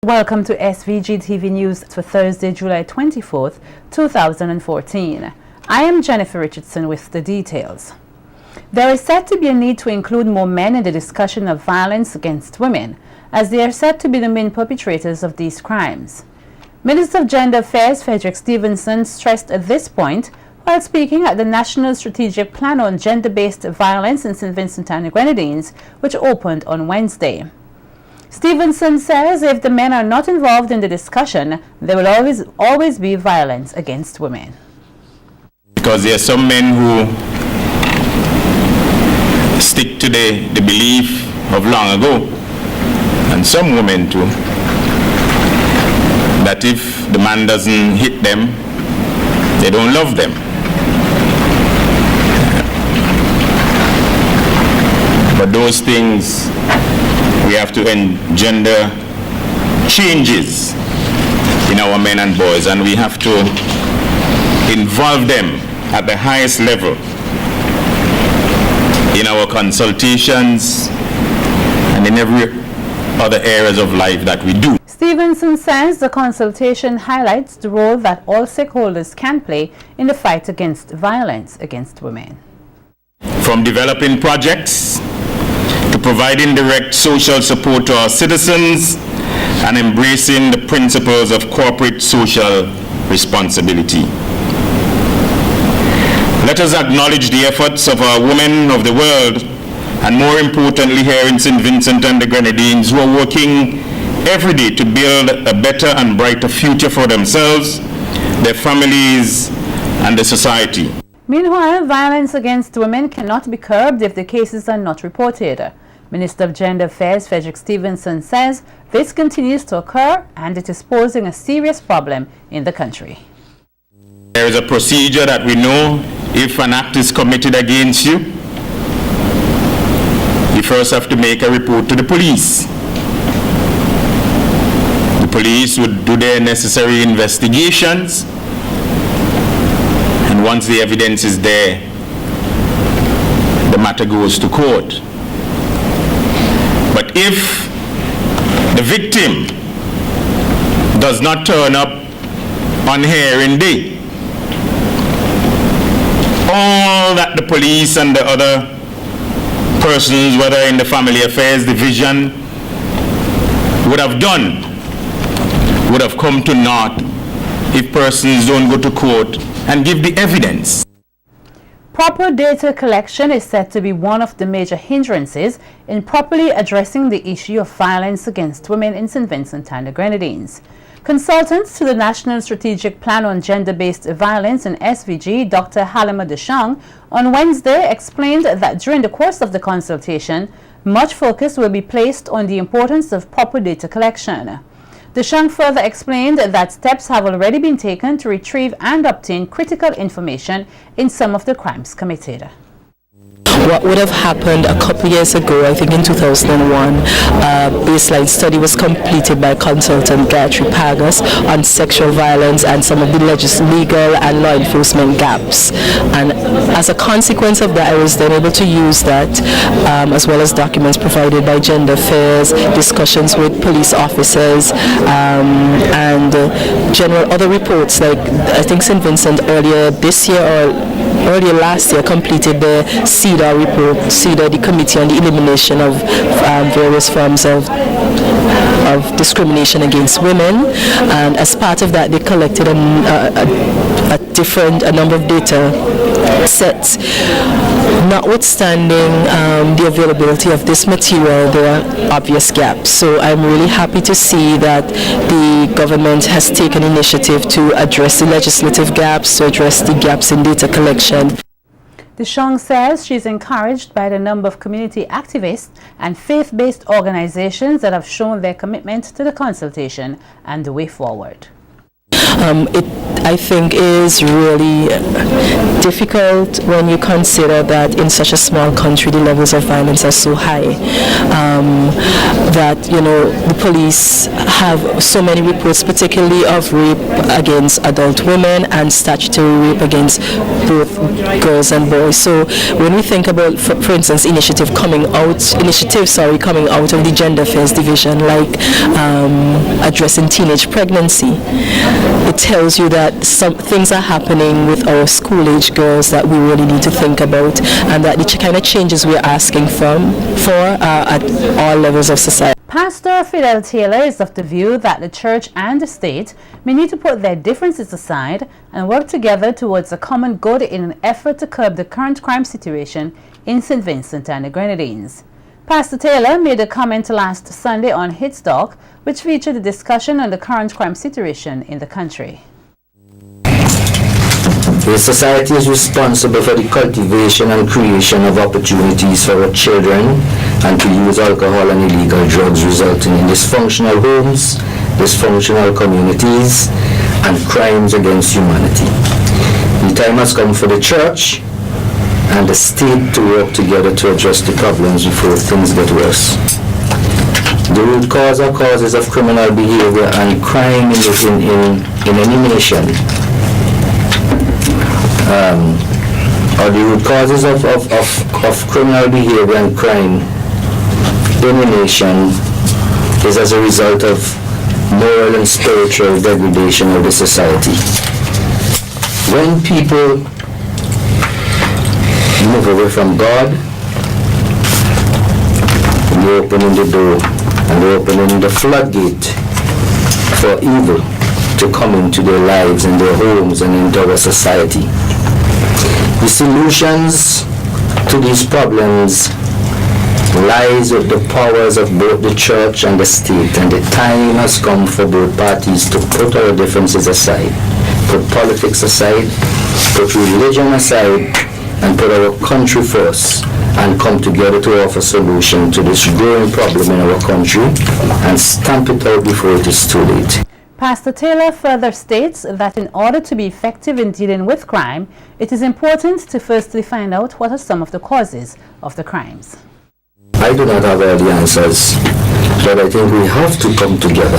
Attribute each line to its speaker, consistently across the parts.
Speaker 1: Welcome to SVGTV News for Thursday, July 24th, 2014. I am Jennifer Richardson with the details. There is said to be a need to include more men in the discussion of violence against women, as they are said to be the main perpetrators of these crimes. Minister of Gender Affairs Frederick Stevenson stressed at this point while speaking at the National Strategic Plan on Gender-Based Violence in St. Vincent and the Grenadines, which opened on Wednesday. Stevenson says if the men are not involved in the discussion, there will always be violence against women.
Speaker 2: Because there are some men who stick to the belief of long ago, and some women too, that if the man doesn't hit them, they don't love them. But those things, we have to engender changes in our men and boys, and we have to involve them at the highest level in our consultations and in every other areas of life that we do.
Speaker 1: Stevenson says the consultation highlights the role that all stakeholders can play in the fight against violence against women.
Speaker 2: From developing projects to providing direct social support to our citizens and embracing the principles of corporate social responsibility. Let us acknowledge the efforts of our women of the world, and more importantly here in St. Vincent and the Grenadines, who are working every day to build a better and brighter future for themselves, their families, and the society.
Speaker 1: Meanwhile, violence against women cannot be curbed if the cases are not reported. Minister of Gender Affairs Frederick Stevenson says this continues to occur and it is posing a serious problem in the country.
Speaker 2: There is a procedure that we know if an act is committed against you, you first have to make a report to the police. The police would do their necessary investigations, and once the evidence is there, the matter goes to court. But if the victim does not turn up on hearing day, all that the police and the other persons, whether in the Family Affairs Division, would have done, would have come to naught if persons don't go to court and give the evidence.
Speaker 1: Proper data collection is said to be one of the major hindrances in properly addressing the issue of violence against women in St. Vincent and the Grenadines. Consultants to the National Strategic Plan on Gender-Based Violence in SVG, Dr. Halima Deshang, on Wednesday explained that during the course of the consultation, much focus will be placed on the importance of proper data collection. Deshang further explained that steps have already been taken to retrieve and obtain critical information in some of the crimes committed.
Speaker 3: What would have happened a couple years ago, I think in 2001, a baseline study was completed by consultant Gayatri Pagas on sexual violence and some of the legal and law enforcement gaps. And as a consequence of that, I was then able to use that, as well as documents provided by Gender Affairs, discussions with police officers, and general other reports. Like I think St. Vincent earlier this year or earlier last year completed the CEDA report, CEDA, the Committee on the Elimination of various forms of discrimination against women, and as part of that they collected a number of data sets. Notwithstanding the availability of this material, there are obvious gaps. So I'm really happy to see that the government has taken initiative to address the legislative gaps, to address the gaps in data collection.
Speaker 1: Deshang says she is encouraged by the number of community activists and faith-based organizations that have shown their commitment to the consultation and the way forward.
Speaker 3: I think is really difficult when you consider that in such a small country the levels of violence are so high, that the police have so many reports, particularly of rape against adult women and statutory rape against both girls and boys. So when we think about, for instance, initiatives coming out of the Gender Affairs Division, like addressing teenage pregnancy, it tells you that some things are happening with our school-age girls that we really need to think about, and that the kind of changes we're asking for at all levels of society.
Speaker 1: Pastor Fidel Taylor is of the view that the church and the state may need to put their differences aside and work together towards a common good in an effort to curb the current crime situation in St. Vincent and the Grenadines. Pastor Taylor made a comment last Sunday on Hits Talk, which featured a discussion on the current crime situation in the country.
Speaker 4: The society is responsible for the cultivation and creation of opportunities for our children and to use alcohol and illegal drugs, resulting in dysfunctional homes, dysfunctional communities, and crimes against humanity. The time has come for the church and the state to work together to address the problems before things get worse. The root cause or causes of criminal behavior and crime in any nation, or the root causes of criminal behavior and crime in a nation is as a result of moral and spiritual degradation of the society. When people move away from God, they're opening the door and they're opening the floodgate for evil to come into their lives and their homes and into our society. The solutions to these problems lies with the powers of both the church and the state, and the time has come for both parties to put our differences aside, put politics aside, put religion aside, and put our country first, and come together to offer solution to this growing problem in our country and stamp it out before it is too late.
Speaker 1: Pastor Taylor further states that in order to be effective in dealing with crime, it is important to firstly find out what are some of the causes of the crimes.
Speaker 4: I do not have all the answers, but I think we have to come together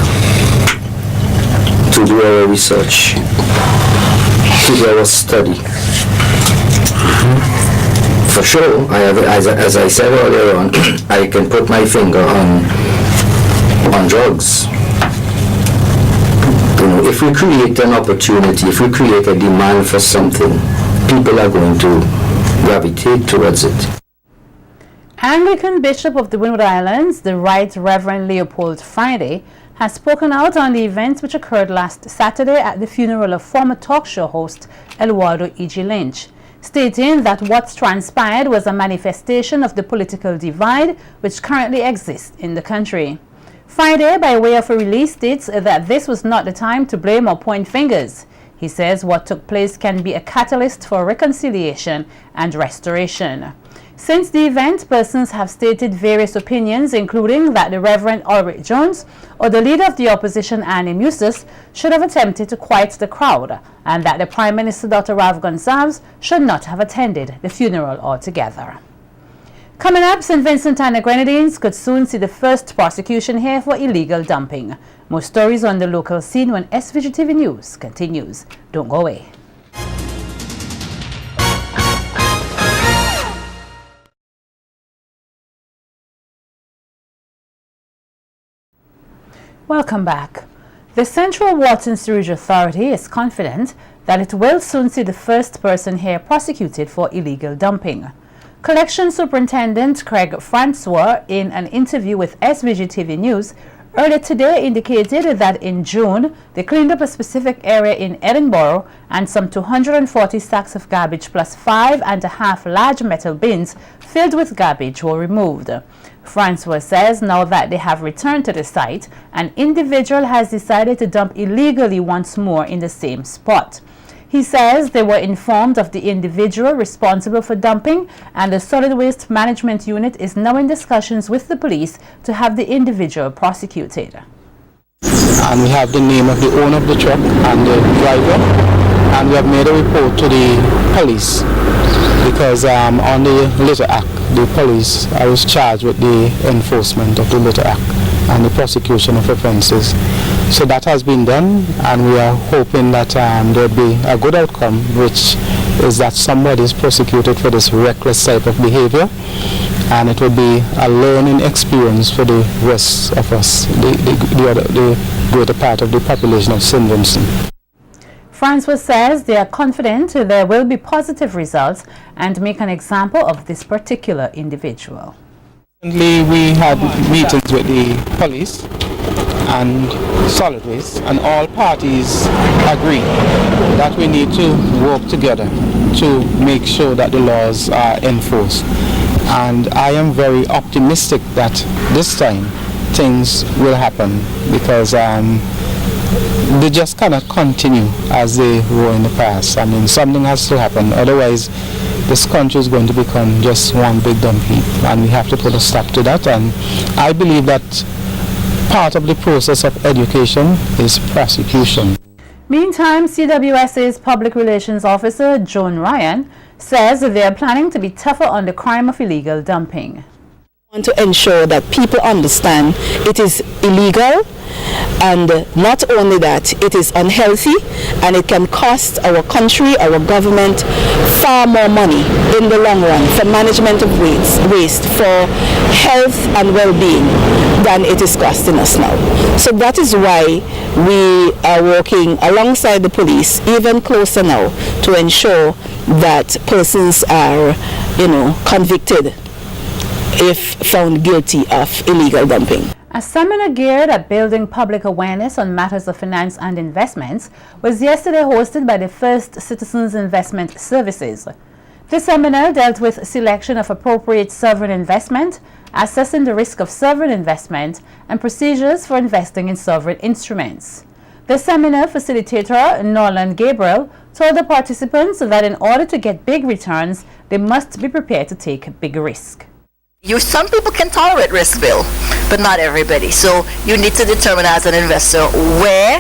Speaker 4: to do our research, to do our study. For sure, as I said earlier on, I can put my finger on drugs. If we create an opportunity, if we create a demand for something, people are going to gravitate towards it.
Speaker 1: Anglican Bishop of the Windward Islands, the Right Reverend Leopold Friday, has spoken out on the events which occurred last Saturday at the funeral of former talk show host Eduardo E.G. Lynch, stating that what transpired was a manifestation of the political divide which currently exists in the country. Friday, by way of a release, states that this was not the time to blame or point fingers. He says what took place can be a catalyst for reconciliation and restoration. Since the event, persons have stated various opinions, including that the Reverend Ulrich Jones or the leader of the opposition, Annie Musis, should have attempted to quiet the crowd, and that the Prime Minister, Dr. Rav Gonsalves, should not have attended the funeral altogether. Coming up, St. Vincent and the Grenadines could soon see the first prosecution here for illegal dumping. More stories on the local scene when SVGTV News continues. Don't go away. Welcome back. The Central Water and Sewerage Authority is confident that it will soon see the first person here prosecuted for illegal dumping. Collection Superintendent Craig Francois, in an interview with SVGTV News earlier today, indicated that in June they cleaned up a specific area in Edinburgh and some 240 sacks of garbage plus 5.5 large metal bins filled with garbage were removed. Francois says now that they have returned to the site, an individual has decided to dump illegally once more in the same spot. He says they were informed of the individual responsible for dumping, and the Solid Waste Management Unit is now in discussions with the police to have the individual prosecuted.
Speaker 5: And we have the name of the owner of the truck and the driver. and we have made a report to the police because on the Litter Act, the police are charged with the enforcement of the Litter Act and the prosecution of offences. So that has been done, and we are hoping that there will be a good outcome, which is that somebody is prosecuted for this reckless type of behavior, and it will be a learning experience for the rest of us, the greater part of the population of St. Vincent.
Speaker 1: Francois says they are confident there will be positive results and make an example of this particular individual.
Speaker 5: Recently, we had meetings with the police and solid waste, and all parties agree that we need to work together to make sure that the laws are enforced. And I am very optimistic that this time things will happen, because they just cannot continue as they were in the past. I mean, something has to happen, otherwise this country is going to become just one big dump heap, and we have to put a stop to that. And I believe that part of the process of education is prosecution.
Speaker 1: Meantime, CWSA's Public Relations Officer, Joan Ryan, says they are planning to be tougher on the crime of illegal dumping.
Speaker 3: We want to ensure that people understand it is illegal, and not only that, it is unhealthy, and it can cost our country, our government, far more money in the long run for management of waste, for health and well-being than it is costing us now. So that is why we are working alongside the police, even closer now, to ensure that persons are, convicted if found guilty of illegal dumping.
Speaker 1: A seminar geared at building public awareness on matters of finance and investments was yesterday hosted by the First Citizens Investment Services. The seminar dealt with selection of appropriate sovereign investment, assessing the risk of sovereign investment, and procedures for investing in sovereign instruments. The seminar facilitator, Norland Gabriel, told the participants that in order to get big returns, they must be prepared to take big risk.
Speaker 6: Some people can tolerate risk, Bill, but not everybody. So you need to determine as an investor where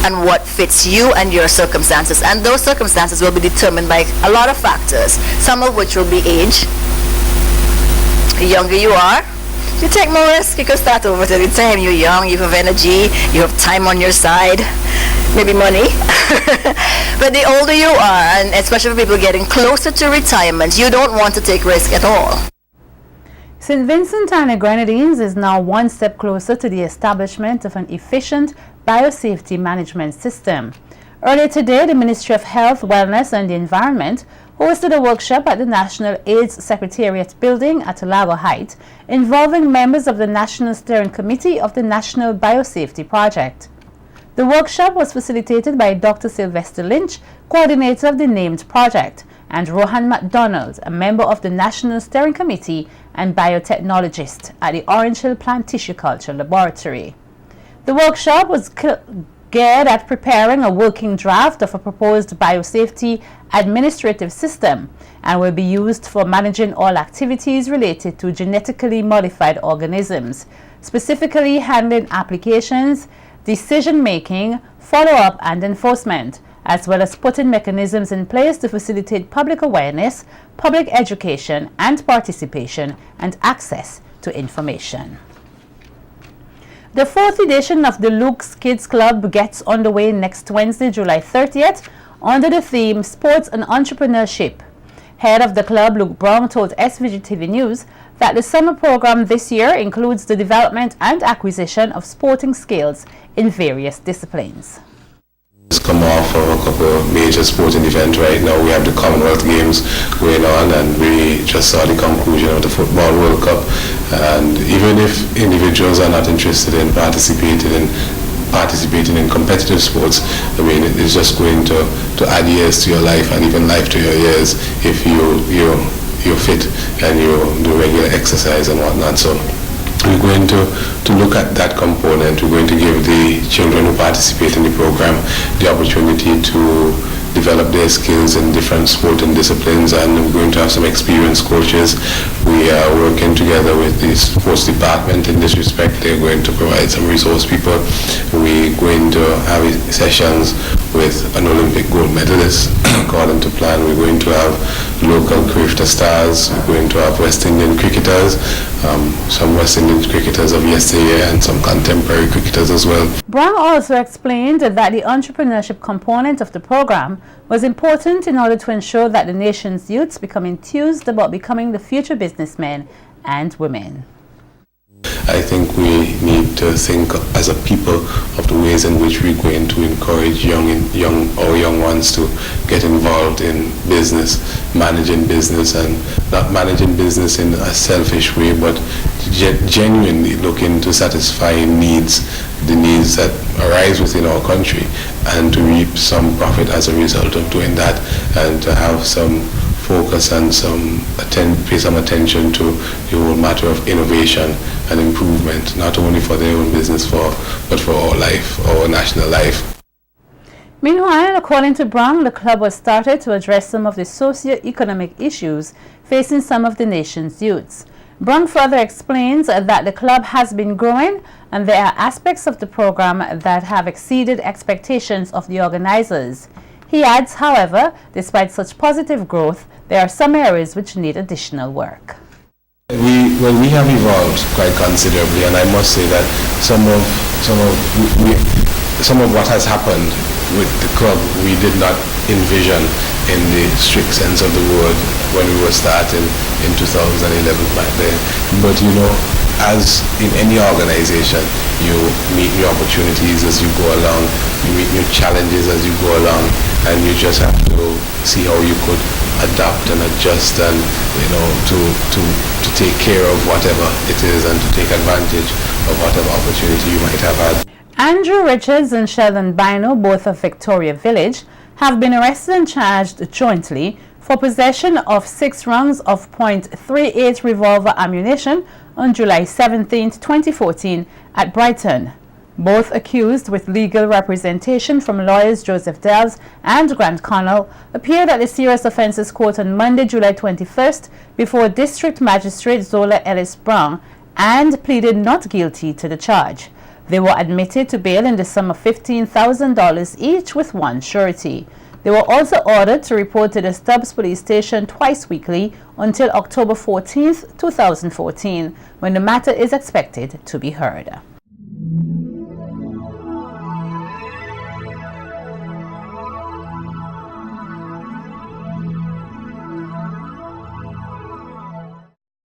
Speaker 6: and what fits you and your circumstances. And those circumstances will be determined by a lot of factors, some of which will be age. The younger you are, you take more risk. You can start over to the time you're young, you have energy, you have time on your side, maybe money. But the older you are, and especially for people getting closer to retirement, you don't want to take risk at all.
Speaker 1: St. Vincent and the Grenadines is now one step closer to the establishment of an efficient biosafety management system. Earlier today, the Ministry of Health, Wellness and the Environment hosted a workshop at the National AIDS Secretariat building at Lago Heights, involving members of the National Steering Committee of the National Biosafety Project. The workshop was facilitated by Dr. Sylvester Lynch, coordinator of the named project, and Rohan MacDonald, a member of the National Steering Committee and biotechnologist at the Orange Hill Plant Tissue Culture Laboratory. The workshop was geared at preparing a working draft of a proposed biosafety administrative system and will be used for managing all activities related to genetically modified organisms, specifically handling applications, decision-making, follow-up and enforcement, as well as putting mechanisms in place to facilitate public awareness, public education and participation, and access to information. The fourth edition of the Luke's Kids Club gets underway next Wednesday, July 30th, under the theme Sports and Entrepreneurship. Head of the club, Luke Brown, told SVGTV News that the summer program this year includes the development and acquisition of sporting skills in various disciplines.
Speaker 7: Just come off of a couple of major sporting events right now. We have the Commonwealth Games going on, and we just saw the conclusion of the Football World Cup. And even if individuals are not interested in participating in competitive sports, I mean, it's just going to add years to your life and even life to your years if you're fit and you do regular exercise and whatnot. So we're going to look at that component. We're going to give the children who participate in the program the opportunity to develop their skills in different sporting disciplines, and we're going to have some experienced coaches. We are working together with the sports department in this respect. They're going to provide some resource people. We're going to have sessions with an Olympic gold medalist. According to plan, we're going to have local cricketer stars, we're going to have West Indian cricketers, some West Indian cricketers of yesteryear and some contemporary cricketers as well.
Speaker 1: Brown also explained that the entrepreneurship component of the program was important in order to ensure that the nation's youths become enthused about becoming the future businessmen and women.
Speaker 7: I think we need to think as a people of the ways in which we're going to encourage young ones to get involved in business, managing business, and not managing business in a selfish way, but genuinely looking to satisfy needs, the needs that arise within our country, and to reap some profit as a result of doing that, and to have some focus and pay some attention to the whole matter of innovation and improvement, not only for their own business, but for our life, our national life.
Speaker 1: Meanwhile, according to Brown, the club was started to address some of the socio-economic issues facing some of the nation's youths. Brown further explains that the club has been growing and there are aspects of the program that have exceeded expectations of the organizers. He adds, however, despite such positive growth, there are some areas which need additional work.
Speaker 7: We have evolved quite considerably, and I must say that some of what has happened with the club we did not envision in the strict sense of the word when we were starting in 2011 back then. But you know, as in any organization, you meet new opportunities as you go along, you meet new challenges as you go along, and you just have to see how you could adapt and adjust and, you know, to take care of whatever it is and to take advantage of whatever opportunity you might have had.
Speaker 1: Andrew Richards and Sheldon Bino, both of Victoria Village, have been arrested and charged jointly for possession of 6 rounds of .38 revolver ammunition on July 17, 2014 at Brighton. Both accused, with legal representation from lawyers Joseph Delves and Grant Connell, appeared at the Serious Offences Court on Monday, July 21st before District Magistrate Zola Ellis Brown and pleaded not guilty to the charge. They were admitted to bail in the sum of $15,000 each with one surety. They were also ordered to report to the Stubbs Police Station twice weekly until October 14, 2014, when the matter is expected to be heard.